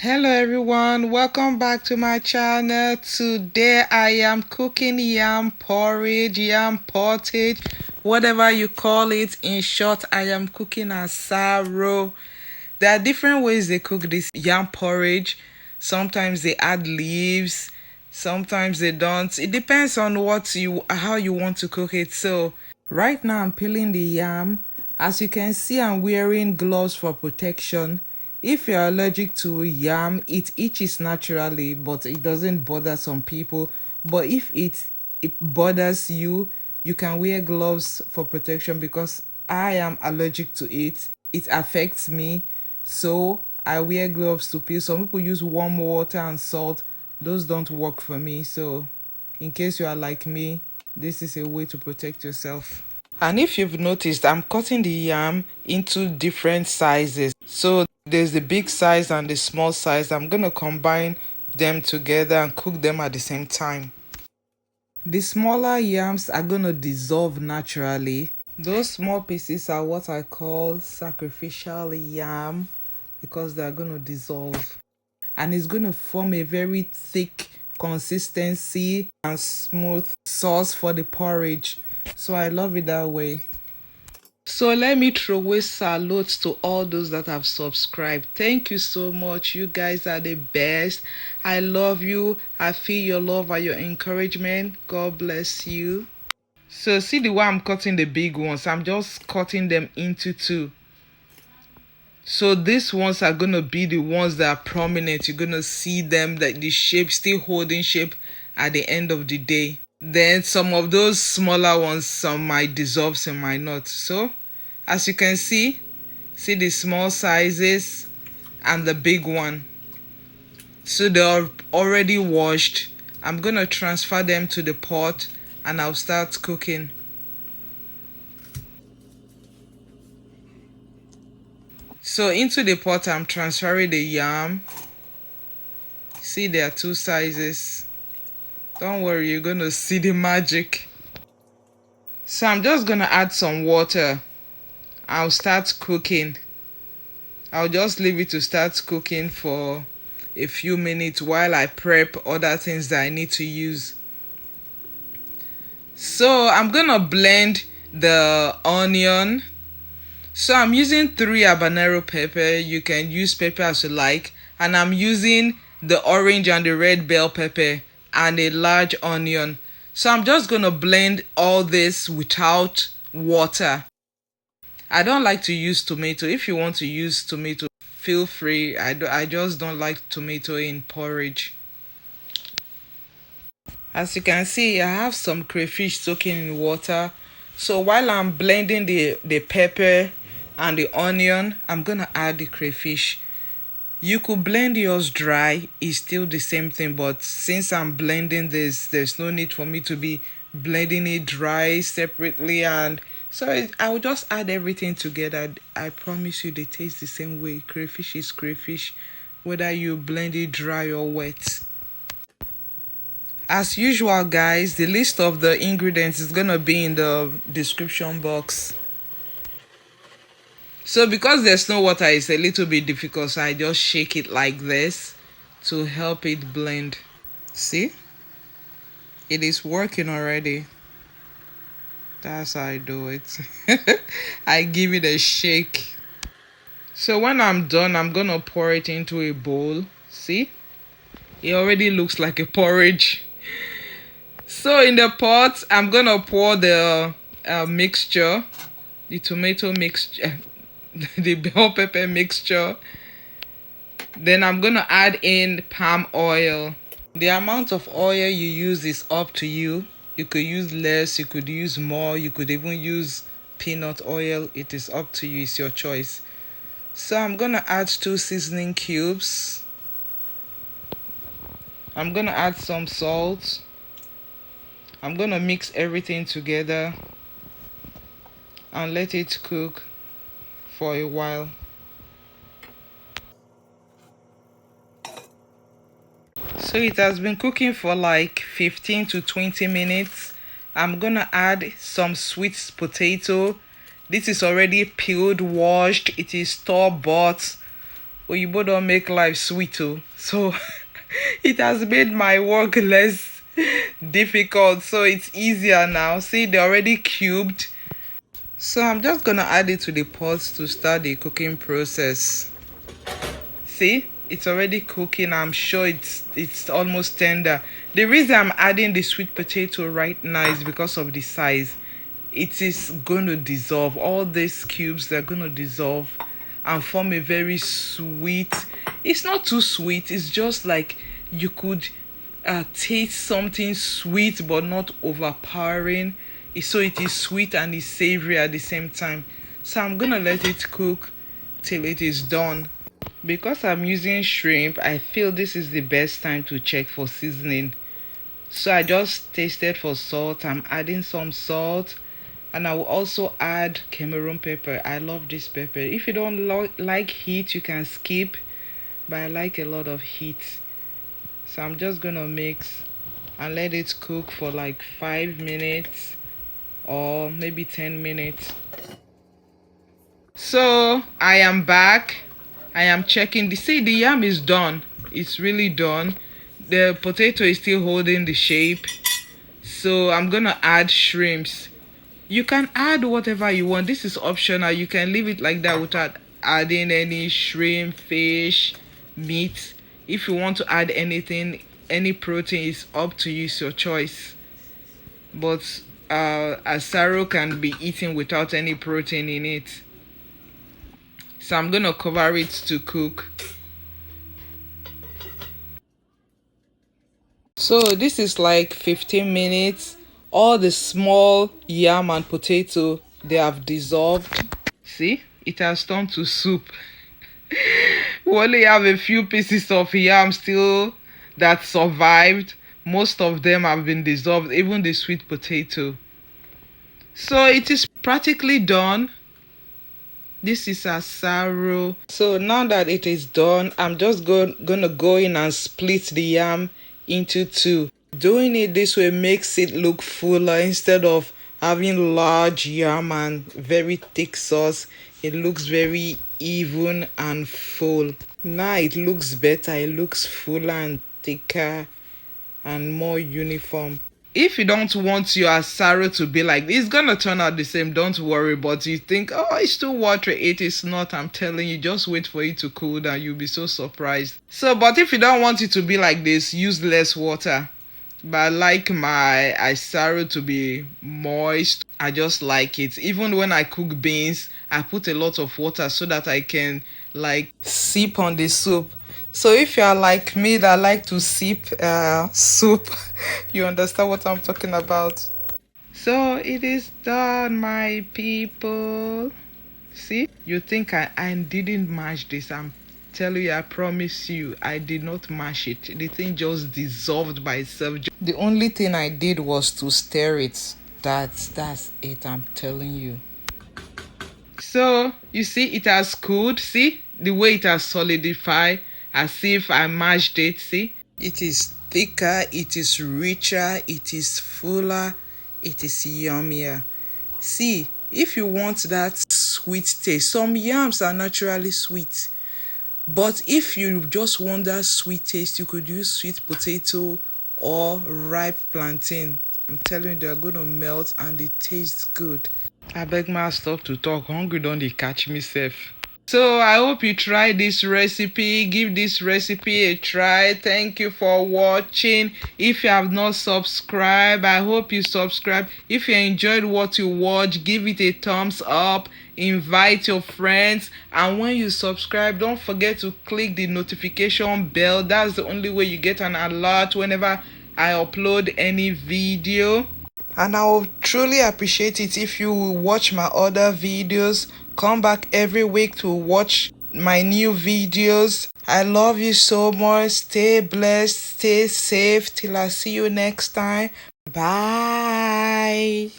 Hello everyone, welcome back to my channel. Today I am cooking yam porridge, yam pottage, whatever you call it. In short, I am cooking asaro. There are different ways they cook this yam porridge. Sometimes they add leaves, sometimes they don't. It depends on how you want to cook it. So right now I'm peeling the yam. As you can see, I'm wearing gloves for protection. If you're allergic to yam, it itches naturally, but it doesn't bother some people. But if it bothers you, you can wear gloves for protection because I am allergic to it. It affects me, so I wear gloves to peel. Some people use warm water and salt. Those don't work for me. So in case you are like me, this is a way to protect yourself. And if you've noticed, I'm cutting the yam into different sizes. So there's the big size and the small size. I'm going to combine them together and cook them at the same time. The smaller yams are going to dissolve naturally. Those small pieces are what I call sacrificial yam because they are going to dissolve. And it's going to form a very thick consistency and smooth sauce for the porridge. So I love it that way. So let me throw away salutes to all those that have subscribed. Thank you so much. You guys are the best. I love you. I feel your love and your encouragement. God bless you. So see the way I'm cutting the big ones. I'm just cutting them into two. So these ones are going to be the ones that are prominent. You're going to see them, that the shape still holding shape at the end of the day. Then some of those smaller ones, some might dissolve, some might not. So as you can see the small sizes and the big one. So they're already washed. I'm going to transfer them to the pot and I'll start cooking. So into the pot, I'm transferring the yam. See, there are two sizes. Don't worry, you're going to see the magic. So I'm just going to add some water. I'll start cooking. I'll just leave it to start cooking for a few minutes while I prep other things that I need to use. So I'm going to blend the onion. So I'm using 3 habanero pepper. You can use pepper as you like. And I'm using the orange and the red bell pepper and a large onion. So I'm just going to blend all this without water. I don't like to use tomato. If you want to use tomato, feel free. I just don't like tomato in porridge. As you can see, I have some crayfish soaking in water. So while I'm blending the pepper and the onion, I'm going to add the crayfish. You could blend yours dry. It's still the same thing. But since I'm blending this, there's no need for me to be blending it dry separately. And so I'll just add everything together. I promise you they taste the same way. Crayfish is crayfish, whether you blend it dry or wet. As usual, guys, the list of the ingredients is gonna be in the description box. So because there's no water, it's a little bit difficult, so I just shake it like this to help it blend. See, it is working already. That's how I do it. I give it a shake. So when I'm done, I'm gonna pour it into a bowl. See, it already looks like a porridge. So in the pot, I'm gonna pour the mixture, the tomato mixture, the bell pepper mixture. Then I'm gonna add in palm oil. The amount of oil you use is up to you. You could use less, you could use more, you could even use peanut oil. It is up to you, it's your choice. So I'm gonna add 2 seasoning cubes. I'm gonna add some salt. I'm gonna mix everything together and let it cook for a while. So it has been cooking for like 15 to 20 minutes. I'm gonna add some sweet potato. This is already peeled, washed. It is store-bought. Oyibo don't make life sweet too. So it has made my work less difficult. So it's easier now. See, they're already cubed. So I'm just gonna add it to the pot to start the cooking process. See, it's already cooking. I'm sure it's almost tender. The reason I'm adding the sweet potato right now is because of the size. It is going to dissolve. All these cubes, they're going to dissolve and form a very sweet. It's not too sweet. It's just like you could taste something sweet but not overpowering. So it is sweet and it's savory at the same time. So I'm gonna let it cook till it is done. Because I'm using shrimp, I feel this is the best time to check for seasoning. So I just tasted for salt. I'm adding some salt, and I will also add Cameroon pepper. I love this pepper. If you don't like heat, you can skip, but I like a lot of heat. So I'm just gonna mix and let it cook for like 5 minutes or maybe 10 minutes. So I am back. I am checking. See, the yam is done. It's really done. The potato is still holding the shape. So I'm gonna add shrimps. You can add whatever you want. This is optional. You can leave it like that without adding any shrimp, fish, meat. If you want to add anything, any protein, is up to you. It's your choice. But asaro can be eaten without any protein in it. So I'm gonna cover it to cook. So this is like 15 minutes. All the small yam and potato, they have dissolved. See, it has turned to soup. We only have a few pieces of yam still that survived. Most of them have been dissolved, even the sweet potato. So it is practically done. This is asaro. So now that it is done, I'm just gonna go in and split the yam into two. Doing it this way makes it look fuller instead of having large yam and very thick sauce. It looks very even and full. Now it looks better. It looks fuller and thicker and more uniform. If you don't want your asaro to be like this, it's gonna turn out the same, don't worry. But you think, oh, it's too watery. It is not. I'm telling you, just wait for it to cool down. You'll be so surprised. So, but if you don't want it to be like this, use less water. But I like my asaro to be moist. I just like it. Even when I cook beans, I put a lot of water so that I can like sip on the soup. So if you are like me that like to sip soup, you understand what I'm talking about. So it is done, my people. See, you think I didn't mash this. I'm telling you, I promise you, I did not mash it. The thing just dissolved by itself. The only thing I did was to stir it. That's it, I'm telling you. So you see, it has cooled. See the way it has solidified, as if I mashed it. See, it is thicker, it is richer, it is fuller, it is yummier. See, if you want that sweet taste, some yams are naturally sweet, but if you just want that sweet taste, you could use sweet potato or ripe plantain. I'm telling you, they're gonna melt and they taste good. I beg my stop to talk. Hungry don't they catch me safe. So I hope you try this recipe. Give this recipe a try. Thank you for watching. If you have not subscribed, I hope you subscribe. If you enjoyed what you watch, give it a thumbs up. Invite your friends, and when you subscribe, don't forget to click the notification bell. That's the only way you get an alert whenever I upload any video. And I will truly appreciate it if you will watch my other videos. Come back every week to watch my new videos. I love you so much. Stay blessed, stay safe till I see you next time. Bye.